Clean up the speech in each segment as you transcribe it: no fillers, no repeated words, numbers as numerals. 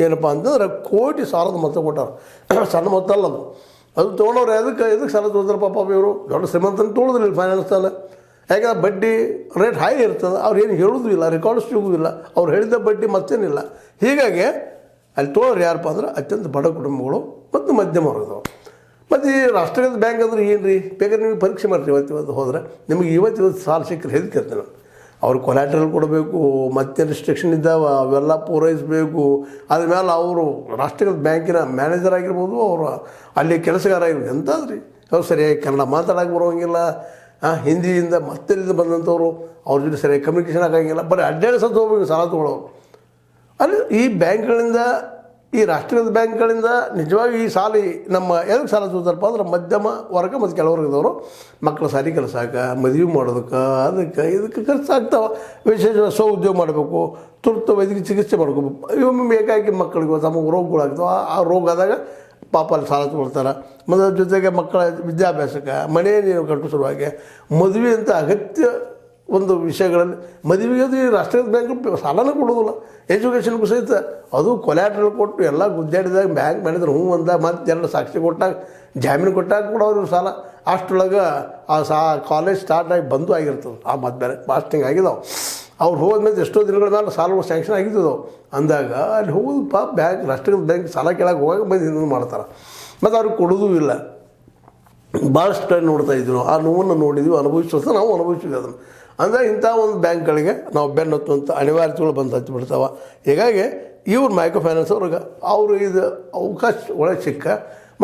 ಏನಪ್ಪ ಅಂತಂದ್ರೆ ಕೋಟಿ ಸಾಲದ ಮೊತ್ತ ಕೊಟ್ಟಾರ. ಸಣ್ಣ ಮೊತ್ತ ಅಲ್ಲ ಅದು ತೊಗೊಂಡವ್ರು ಎದಕ್ಕೆ ಸಾಲ ತೊಗೊಳ್ತಾರೆ ಪಾಪ ಇವರು ದೊಡ್ಡ ಶ್ರೀಮಂತನ ತೊಗೊಳೋದಿಲ್ಲ ಫೈನಾನ್ಸ್ ಸಾಲ. ಯಾಕಂದ್ರೆ ಬಡ್ಡಿ ರೇಟ್ ಹೈ ಇರ್ತದೆ, ಅವ್ರು ಏನು ಹೇಳೋದು ಇಲ್ಲ, ರೆಕಾರ್ಡ್ಸ್ ಸಿಗೋದಿಲ್ಲ, ಅವ್ರು ಹೇಳಿದ ಬಡ್ಡಿ ಮತ್ತೇನಿಲ್ಲ. ಹೀಗಾಗಿ ಅಲ್ಲಿ ತೊಗೊಳೋರು ಯಾರಪ್ಪ ಅಂದ್ರೆ ಅತ್ಯಂತ ಬಡ ಕುಟುಂಬಗಳು ಮತ್ತು ಮಧ್ಯಮ ವರ್ಗದವರು. ಮತ್ತು ಈ ರಾಷ್ಟ್ರೀಕೃತ ಬ್ಯಾಂಕ್ ಅಂದ್ರೆ ಏನು ರೀ? ಬೇಕಾದ್ರೆ ನೀವು ಪರೀಕ್ಷೆ ಮಾಡ್ತೀವಿ ಇವತ್ತು ಹೋದರೆ ನಿಮಗೆ ಇವತ್ತು ಸಾಲ ಸಿಕ್ಕರೆ ಹೆದರ್ಕಿರ್ತೀನಿ ನಾನು. ಅವ್ರು ಕೊಲ್ಯಾಟ್ರಲ್ ಕೊಡಬೇಕು, ಮತ್ತೆ ರಿಸ್ಟ್ರಿಕ್ಷನ್ ಇದ್ದಾವೆ ಅವೆಲ್ಲ ಪೂರೈಸಬೇಕು. ಅದ್ರ ಮೇಲೆ ಅವರು ರಾಷ್ಟ್ರೀಕೃತ ಬ್ಯಾಂಕಿನ ಮ್ಯಾನೇಜರ್ ಆಗಿರ್ಬೋದು, ಅವರು ಅಲ್ಲಿ ಕೆಲಸಗಾರ ಆಗಿರ್ಬೋದು. ಎಂಥದ್ರಿ ಅವ್ರು ಸರಿಯಾಗಿ ಕನ್ನಡ ಮಾತಾಡೋಕೆ ಬರೋಂಗಿಲ್ಲ, ಹಿಂದಿಯಿಂದ ಮತ್ತೆಲ್ಲಿಂದ ಬಂದಂಥವ್ರು ಅವ್ರ ಜೊತೆ ಸರಿಯಾಗಿ ಕಮ್ಯುನಿಕೇಷನ್ ಆಗೋಂಗಿಲ್ಲ, ಬರೀ ಅಡ್ಡಾಡಿ ಸತ್ತು ಹೋಗ್ಬೇಕು ಸಾಲ ತೊಗೊಳೋರು. ಅಲ್ಲಿ ಈ ಬ್ಯಾಂಕ್ಗಳಿಂದ, ಈ ರಾಷ್ಟ್ರೀಕೃತ ಬ್ಯಾಂಕ್ಗಳಿಂದ ನಿಜವಾಗಿ ಈ ಸಾಲ ನಮ್ಮ ಎದಕ್ಕೆ ಸಾಲ ತೊಗೊತಾರಪ್ಪ ಅಂದ್ರೆ ಮಧ್ಯಮ ವರ್ಗ ಮತ್ತು ಕೆಲವರ್ಗದವರು ಮಕ್ಕಳ ಸಾಲಿ ಕೆಲಸಕ್ಕೆ, ಮದುವೆ ಮಾಡೋದಕ್ಕೆ, ಅದಕ್ಕೆ ಇದಕ್ಕೆ ಖರ್ಚಾಗ್ತಾವೆ. ವಿಶೇಷ ಉದ್ಯೋಗ ಮಾಡಬೇಕು, ತುರ್ತು ವೈದ್ಯಕೀಯ ಚಿಕಿತ್ಸೆ ಮಾಡ್ಕೋಬೇಕು. ಇವೊಮ್ಮೆ ಬೇಕಾಗಿ ಮಕ್ಕಳಿಗೆ ತಮ್ಮ ರೋಗಗಳಾಗ್ತಾವೆ. ಆ ರೋಗ ಆದಾಗ ಪಾಪ ಅಲ್ಲಿ ಸಾಲ ತೊಗೊಳ್ತಾರೆ. ಮತ್ತು ಜೊತೆಗೆ ಮಕ್ಕಳ ವಿದ್ಯಾಭ್ಯಾಸಕ್ಕೆ, ಮನೆ ನೀರು ಕಟ್ಟೋ ಸಲುವಾಗಿ, ಮದುವೆ ಅಂತ ಅಗತ್ಯ ಒಂದು ವಿಷಯಗಳಲ್ಲಿ ಮದುವೆಗೆ ಅದು ಈ ರಾಷ್ಟ್ರೀಕೃತ ಬ್ಯಾಂಕ್ ಸಾಲನೇ ಕೊಡೋದಿಲ್ಲ. ಎಜುಕೇಷನ್ಗೂ ಸಹಿತ ಅದು ಕೊಲ್ಯಾಟ್ರಲ್ ಕೊಟ್ಟು ಎಲ್ಲ ಗುದ್ದಾಡಿದಾಗ ಬ್ಯಾಂಕ್ ಮಾಡಿದ್ರೆ ಹ್ಞೂ ಅಂದಾಗ ಮತ್ತು ಎರಡು ಸಾಕ್ಷಿ ಕೊಟ್ಟಾಗ ಜಾಮೀನು ಕೊಟ್ಟಾಗ ಕೊಡೋರು ಸಾಲ. ಅಷ್ಟರೊಳಗೆ ಆ ಕಾಲೇಜ್ ಸ್ಟಾರ್ಟ್ ಆಗಿ ಬಂದು ಆಗಿರ್ತದೆ. ಆ ಮತ್ತು ಬೇರೆ ಪಾಸ್ಟಿಂಗ್ ಆಗಿದಾವೆ. ಅವ್ರು ಹೋದ್ಮೇಲೆ ಎಷ್ಟೋ ದಿನಗಳ ಮೇಲೆ ಸಾಲಗಳು ಸ್ಯಾಂಕ್ಷನ್ ಆಗಿದ್ದವು ಅಂದಾಗ ಅಲ್ಲಿ ಹೋಗೋದು ಪಾಪ ಬ್ಯಾಂಕ್ ರಾಷ್ಟ್ರೀಕೃತ ಬ್ಯಾಂಕ್ ಸಾಲ ಕೇಳಕ್ಕೆ ಹೋಗಾಗ ಬಂದು ಇನ್ನೊಂದು ಮಾಡ್ತಾರೆ. ಮತ್ತು ಅವ್ರಿಗೆ ಕೊಡೋದೂ ಇಲ್ಲ. ಭಾಳಷ್ಟು ಟೈಮ್ ನೋಡ್ತಾ ಇದ್ವಿ ನಾವು. ಆ ನೋವನ್ನು ನೋಡಿದ್ವಿ, ಅನುಭವಿಸೋದು ನಾವು ಅನುಭವಿಸಿದ್ವಿ ಅದನ್ನು. ಅಂದರೆ ಇಂಥ ಒಂದು ಬ್ಯಾಂಕ್ಗಳಿಗೆ ನಾವು ಬೆನ್ನು ಹತ್ತುವಂಥ ಅನಿವಾರ್ಯತೆಗಳು ಬಂದು ಹಚ್ಚಿಬಿಡ್ತಾವೆ. ಹೀಗಾಗಿ ಇವ್ರು ಮೈಕ್ರೋ ಫೈನಾನ್ಸ್ ಅವ್ರಿಗೆ ಅವರು ಇದು ಅವಕಾಶ ಒಳಗೆ ಸಿಕ್ಕ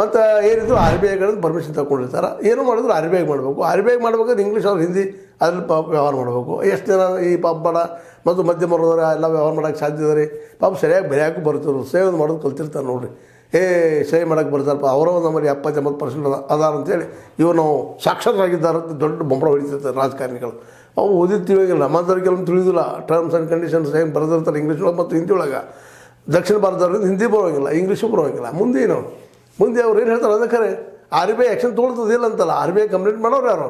ಮತ್ತು ಏನಿದ್ರು RBI ಗಳಿಂದ ಪರ್ಮಿಷನ್ ತಗೊಂಡಿರ್ತಾರೆ. ಏನು ಮಾಡಿದ್ರು RBI ಮಾಡಬೇಕು. RBI ಮಾಡ್ಬೇಕಾದ್ರೆ ಇಂಗ್ಲೀಷ್ ಅವ್ರು ಹಿಂದಿ ಅದ್ರಲ್ಲಿ ವ್ಯವಹಾರ ಮಾಡಬೇಕು. ಎಷ್ಟು ಜನ ಈ ಪಾಪ ಬಡ ಮತ್ತು ಮಧ್ಯಮ ವರ್ಗದವ್ರು ಎಲ್ಲ ವ್ಯವಹಾರ ಮಾಡೋಕ್ಕೆ ಸಾಧ್ಯ ಇದೆ ರೀ. ಪಾಪ ಸರಿಯಾಗಿ ಬರೆಯೋಕ್ಕೂ ಬರ್ತಾರೆ, ಸೇವ್ ಮಾಡೋದು ಕಲ್ತಿರ್ತಾರೆ ನೋಡಿರಿ. ಸೇವ್ ಮಾಡೋಕ್ಕೆ ಬರ್ತಾರಪ್ಪ ಅವರ ನಮ್ಮಲ್ಲಿ 70-80% ಅದಾರ ಅಂತೇಳಿ ಇವರು ನಾವು ಸಾಕ್ಷರರಾಗಿದ್ದಾರೆ ಅಂತ ದೊಡ್ಡ ಬೊಂಬಳ ಹೊಡಿತಿರ್ತಾರೆ ರಾಜಕಾರಣಿಗಳು. ಅವು ಓದಿರ್ತೀವಿಲ್ಲ, ನಮ್ಮಂಥವ್ರಿಗೆ ಕೆಲವೊಂದು ತಿಳಿದಿಲ್ಲ. ಟರ್ಮ್ಸ್ ಆ್ಯಂಡ್ ಕಂಡೀಷನ್ಸ್ ಏನು ಬರೆದಿರ್ತಾರೆ ಇಂಗ್ಲೀಷ್ ಒಳಗೆ ಮತ್ತು ಹಿಂದಿ ಒಳಗೆ. ದಕ್ಷಿಣ ಭಾರತದವ್ರಿಂದ ಹಿಂದಿ ಬರೋಂಗಿಲ್ಲ, ಇಂಗ್ಲೀಷು ಬರೋಂಗಿಲ್ಲ. ಮುಂದೆ ಅವ್ರು ಏನು ಹೇಳ್ತಾರೆ ಅದಕ್ಕೆ RBI ಆ್ಯಕ್ಷನ್ ತೊಗೊಳ್ತದಿಲ್ಲ ಅಂತಲ್ಲ. RBI ಕಂಪ್ಲೇಂಟ್ ಮಾಡೋರು ಯಾರು?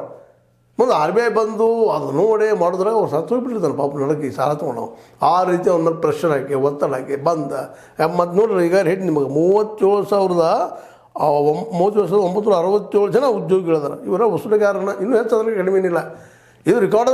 ಮುಂದೆ RBI ಬಂದು ಅದು ನೋಡಿ ಮಾಡಿದ್ರೆ ಅವ್ರು ಸತ್ತು ಹೋಗ್ಬಿಟ್ಟಿರ್ತಾನೆ ಪಾಪ ನಡಕ್ಕೆ ಈ ಸಾಲ ತೊಗೊಂಡವು. ಆ ರೀತಿ ಅವ್ರ ಮೇಲೆ ಪ್ರೆಷರ್ ಹಾಕಿ ಒತ್ತಡ ಹಾಕಿ ಬಂದ. ಮತ್ತು ನೋಡ್ರಿ ಈಗ ಹೇಳಿ ನಿಮಗೆ 37,967 ಜನ ಉದ್ಯೋಗಿಗಳಿದಾರೆ. ಇವರ ವಸೂಲಿಗಾರನ ಇನ್ನೂ ಹೆಚ್ಚಾದ್ರೆ ಕಡಿಮೆ ಏನಿಲ್ಲ. ಇದು ರೆಕಾರ್ಡ್